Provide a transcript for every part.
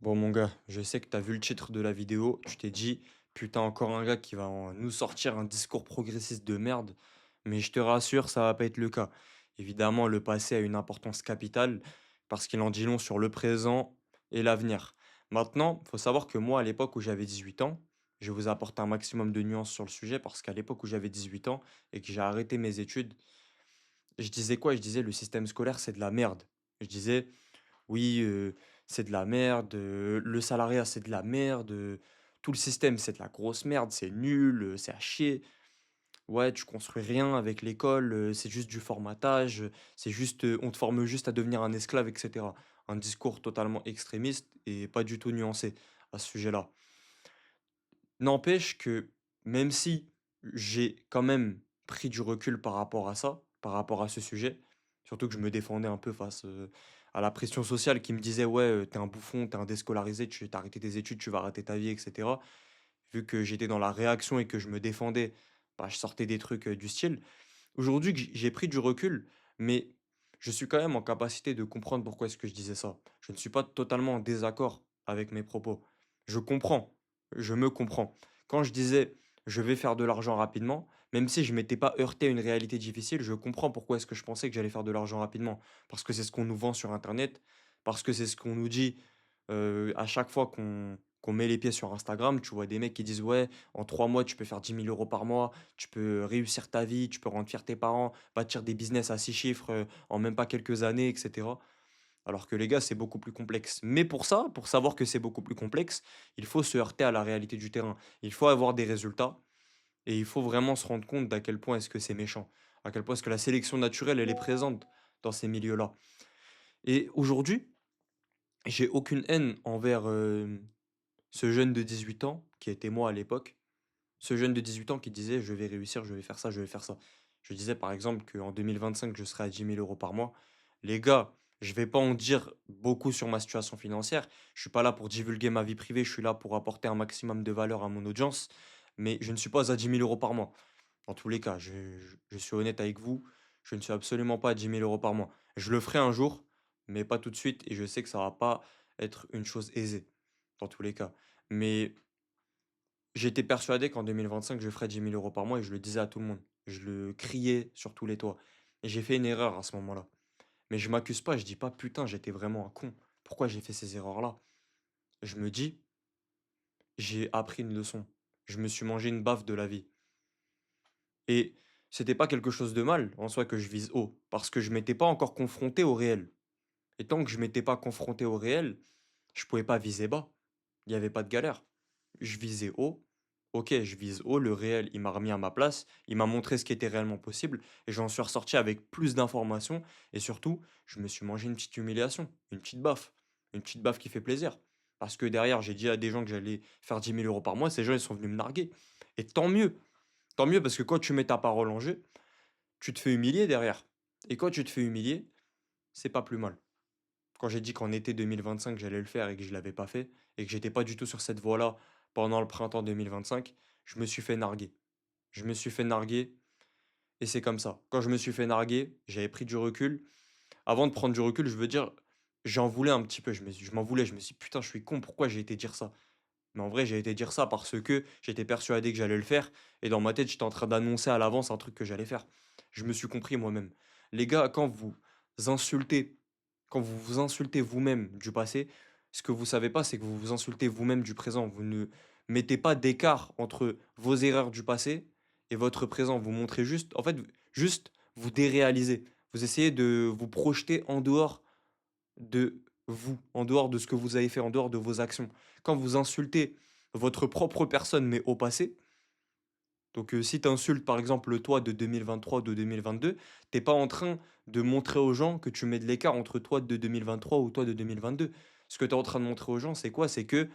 Bon mon gars, je sais que t'as vu le titre de la vidéo, tu t'es dit, putain encore un gars qui va nous sortir un discours progressiste de merde, mais je te rassure, ça va pas être le cas. Évidemment, le passé a une importance capitale parce qu'il en dit long sur le présent et l'avenir. Maintenant, faut savoir que moi, à l'époque où j'avais 18 ans, je vais vous apporter un maximum de nuances sur le sujet parce qu'à l'époque où j'avais 18 ans et que j'ai arrêté mes études, je disais quoi? Je disais le système scolaire c'est de la merde. Je disais oui, c'est de la merde, le salariat, c'est de la merde, tout le système, c'est de la grosse merde, c'est nul, c'est à chier. Ouais, tu construis rien avec l'école, c'est juste du formatage, c'est juste, on te forme juste à devenir un esclave et cetera. Un discours totalement extrémiste et pas du tout nuancé à ce sujet-là. N'empêche que même si j'ai quand même pris du recul par rapport à ça, par rapport à ce sujet, surtout que je me défendais un peu face, à la pression sociale qui me disait: «Ouais, tu un bouffon, t'es un déscolarisé, tu as arrêté tes études, tu vas rater ta vie» et cetera. Vu que j'étais dans la réaction et que je me défendais, bah, je sortais des trucs, du style. Aujourd'hui que j'ai pris du recul, mais je suis quand même en capacité de comprendre pourquoi est-ce que je disais ça. Je ne suis pas totalement en désaccord avec mes propos. Je comprends, je me comprends. Quand je disais: «Je vais faire de l'argent rapidement», même si je m'étais pas heurté à une réalité difficile, je comprends pourquoi est-ce que je pensais que j'allais faire de l'argent rapidement. Parce que c'est ce qu'on nous vend sur internet, parce que c'est ce qu'on nous dit, à chaque fois qu'on met les pieds sur Instagram. Tu vois des mecs qui disent: «Ouais, en 3 mois, tu peux faire 10 000 € par mois, tu peux réussir ta vie, tu peux rendre fier tes parents, bâtir des business à 6 chiffres, en même pas quelques années et cetera». Alors que les gars, c'est beaucoup plus complexe. Mais pour ça, pour savoir que c'est beaucoup plus complexe, il faut se heurter à la réalité du terrain. Il faut avoir des résultats et il faut vraiment se rendre compte d'à quel point est-ce que c'est méchant, à quel point est-ce que la sélection naturelle, elle est présente dans ces milieux-là. Et aujourd'hui, j'ai aucune haine envers, ce jeune de 18 ans, qui était moi à l'époque. Ce jeune de 18 ans qui disait: «Je vais réussir, je vais faire ça, je vais faire ça». Je disais par exemple qu'en 2025, je serai à 10 000 € par mois. Les gars, je vais pas en dire beaucoup sur ma situation financière. Je suis pas là pour divulguer ma vie privée, je suis là pour apporter un maximum de valeur à mon audience, mais je ne suis pas à 10 000 € par mois. Dans tous les cas, je suis honnête avec vous, je ne suis absolument pas à 10 000 € par mois. Je le ferai un jour, mais pas tout de suite et je sais que ça va pas être une chose aisée, dans tous les cas. Mais j'étais persuadé qu'en 2025, je ferais 10 000 € par mois et je le disais à tout le monde. Je le criais sur tous les toits. Et j'ai fait une erreur à ce moment-là. Mais je m'accuse pas, je dis pas putain, j'étais vraiment un con. Pourquoi j'ai fait ces erreurs-là? Je me dis, j'ai appris une leçon. Je me suis mangé une baffe de la vie. Et c'était pas quelque chose de mal en soi que je vise haut, parce que je m'étais pas encore confronté au réel. Et tant que je m'étais pas confronté au réel, je pouvais pas viser bas. Il y avait pas de galère. Je visais haut. OK, je vise haut, le réel, il m'a remis à ma place, il m'a montré ce qui était réellement possible et j'en suis ressorti avec plus d'informations et surtout, je me suis mangé une petite humiliation, une petite baffe qui fait plaisir. Parce que derrière, j'ai dit à des gens que j'allais faire 10 000 € par mois, ces gens, ils sont venus me narguer. Et tant mieux parce que quand tu mets ta parole en jeu, tu te fais humilier derrière. Et quand tu te fais humilier, c'est pas plus mal. Quand j'ai dit qu'en été 2025, j'allais le faire et que je l'avais pas fait et que j'étais pas du tout sur cette voie-là pendant le printemps 2025, je me suis fait narguer. Je me suis fait narguer et c'est comme ça. Quand je me suis fait narguer, j'avais pris du recul. Avant de prendre du recul, je veux dire, j'en voulais un petit peu. Je m'en voulais. Je me suis dit, putain, je suis con, pourquoi j'ai été dire ça? Mais en vrai, j'ai été dire ça parce que j'étais persuadé que j'allais le faire et dans ma tête, j'étais en train d'annoncer à l'avance un truc que j'allais faire. Je me suis compris moi-même. Les gars, insultez, quand vous vous insultez vous-même du passé, ce que vous savez pas, c'est que vous vous insultez vous-même du présent. Vous ne mettez pas d'écart entre vos erreurs du passé et votre présent. Vous montrez juste, en fait, juste vous déréalisez. Vous essayez de vous projeter en dehors de vous, en dehors de ce que vous avez fait, en dehors de vos actions. Quand vous insultez votre propre personne, mais au passé, donc si tu insultes par exemple le toi de 2023 ou de 2022, t'es pas en train de montrer aux gens que tu mets de l'écart entre toi de 2023 ou toi de 2022. Ce que tu es en train de montrer aux gens, c'est quoi? C'est que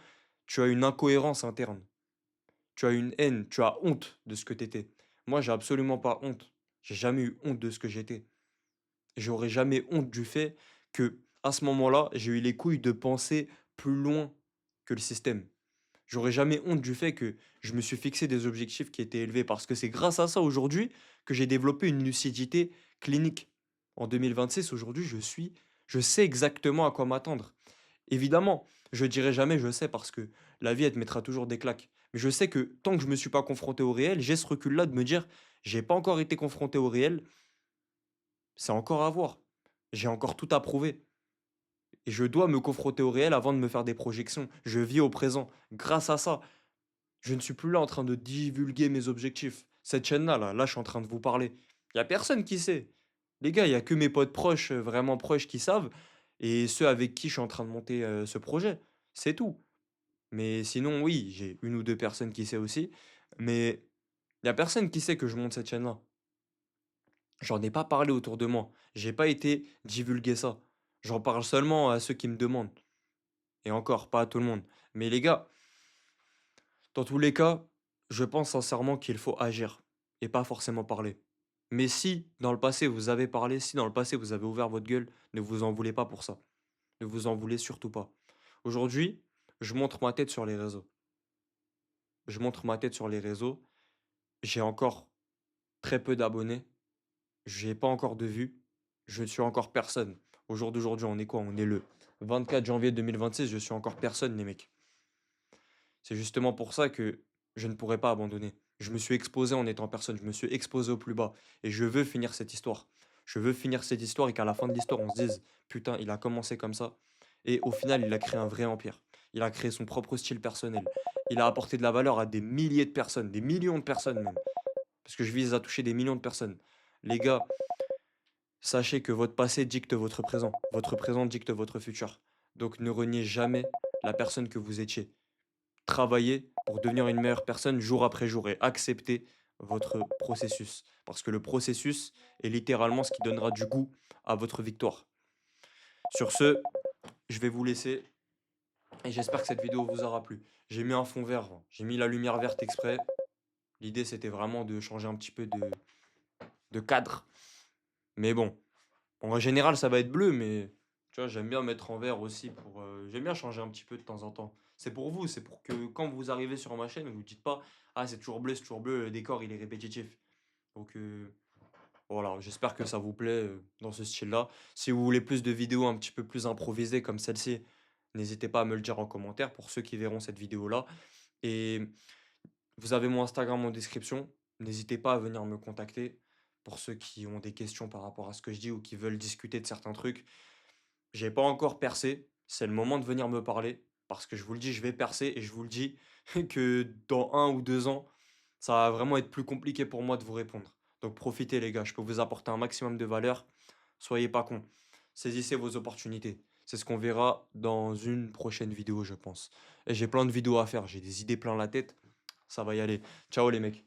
tu as une incohérence interne. Tu as une haine, tu as honte de ce que tu étais. Moi, j'ai absolument pas honte. J'ai jamais eu honte de ce que j'étais. J'aurais jamais honte du fait que, à ce moment-là, j'ai eu les couilles de penser plus loin que le système. J'aurais jamais honte du fait que je me suis fixé des objectifs qui étaient élevés parce que c'est grâce à ça aujourd'hui que j'ai développé une lucidité clinique. En 2026, aujourd'hui, je sais exactement à quoi m'attendre. Évidemment, Je dirai jamais «je sais» parce que la vie, elle te mettra toujours des claques. Mais je sais que tant que je me suis pas confronté au réel, j'ai ce recul-là de me dire: «J'ai pas encore été confronté au réel, c'est encore à voir. J'ai encore tout à prouver et je dois me confronter au réel avant de me faire des projections. Je vis au présent. Grâce à ça, je ne suis plus là en train de divulguer mes objectifs. Cette chaîne-là, là, je suis en train de vous parler. Il y a personne qui sait. Les gars, il y a que mes potes proches, vraiment proches qui savent et ceux avec qui je suis en train de monter, ce projet. C'est tout. Mais sinon, oui, j'ai une ou 2 personnes qui sait aussi, mais il y a personne qui sait que je monte cette chaîne-là. J'en ai pas parlé autour de moi. J'ai pas été divulguer ça. J'en parle seulement à ceux qui me demandent et encore, pas à tout le monde. Mais les gars, dans tous les cas, je pense sincèrement qu'il faut agir et pas forcément parler. Mais si, dans le passé, vous avez parlé, si dans le passé, vous avez ouvert votre gueule, ne vous en voulez pas pour ça. Ne vous en voulez surtout pas. Aujourd'hui, je montre ma tête sur les réseaux. Je montre ma tête sur les réseaux. J'ai encore très peu d'abonnés. J'ai pas encore de vues. Je ne suis encore personne. Au jour d'aujourd'hui, on est quoi? On est le 24 janvier 2026. Je suis encore personne, les mecs. C'est justement pour ça que je ne pourrais pas abandonner. Je me suis exposé en étant personne. Je me suis exposé au plus bas. Et je veux finir cette histoire. Je veux finir cette histoire et qu'à la fin de l'histoire, on se dise, putain, il a commencé comme ça. Et au final, il a créé un vrai empire. Il a créé son propre style personnel. Il a apporté de la valeur à des milliers de personnes, des millions de personnes même. Parce que je vise à toucher des millions de personnes. Les gars, sachez que votre passé dicte votre présent dicte votre futur. Donc ne reniez jamais la personne que vous étiez. Travaillez pour devenir une meilleure personne jour après jour et acceptez votre processus. Parce que le processus est littéralement ce qui donnera du goût à votre victoire. Sur ce, je vais vous laisser et j'espère que cette vidéo vous aura plu. J'ai mis un fond vert, j'ai mis la lumière verte exprès. L'idée c'était vraiment de changer un petit peu de cadre. Mais bon, en général, ça va être bleu, mais tu vois, j'aime bien mettre en vert aussi pour. J'aime bien changer un petit peu de temps en temps. C'est pour vous, c'est pour que quand vous arrivez sur ma chaîne, vous ne dites pas: «Ah, c'est toujours bleu, le décor il est répétitif». Donc voilà, j'espère que ça vous plaît dans ce style-là. Si vous voulez plus de vidéos un petit peu plus improvisées comme celle-ci, n'hésitez pas à me le dire en commentaire pour ceux qui verront cette vidéo-là. Et vous avez mon Instagram en description. N'hésitez pas à venir me contacter pour ceux qui ont des questions par rapport à ce que je dis ou qui veulent discuter de certains trucs. J'ai pas encore percé, c'est le moment de venir me parler parce que je vous le dis, je vais percer et je vous le dis que dans 1 ou 2 ans, ça va vraiment être plus compliqué pour moi de vous répondre. Donc profitez les gars, je peux vous apporter un maximum de valeur. Soyez pas cons. Saisissez vos opportunités. C'est ce qu'on verra dans une prochaine vidéo, je pense. Et j'ai plein de vidéos à faire, j'ai des idées plein la tête. Ça va y aller. Ciao les mecs.